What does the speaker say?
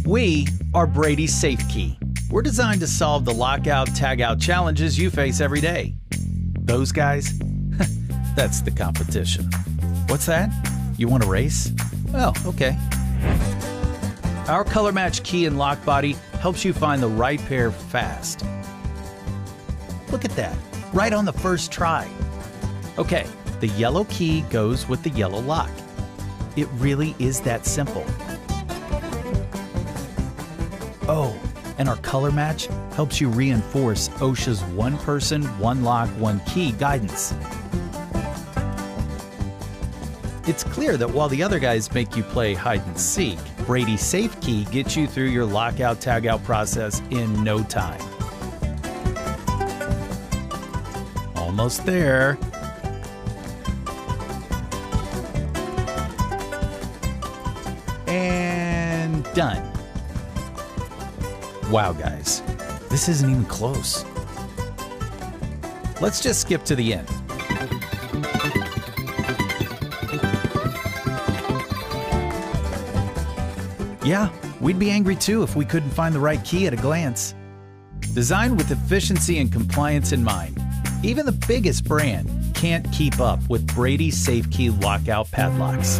We are Brady SafeKey. We're designed to solve the lockout, tagout challenges you face every day. Those guys? That's the competition. What's that? You want to race? Well, okay. Our color match key and lock body helps you find the right pair fast. Look at that, right on the first try. Okay, the yellow key goes with the yellow lock. It really is that simple. Oh, and our color match helps you reinforce OSHA's one person, one lock, one key guidance. It's clear that while the other guys make you play hide and seek, Brady SafeKey gets you through your lockout tagout process in no time. Almost there. And done. Wow, guys, this isn't even close. Let's just skip to the end. Yeah, we'd be angry too if we couldn't find the right key at a glance. Designed with efficiency and compliance in mind, even the biggest brand can't keep up with Brady SafeKey Lockout Padlocks.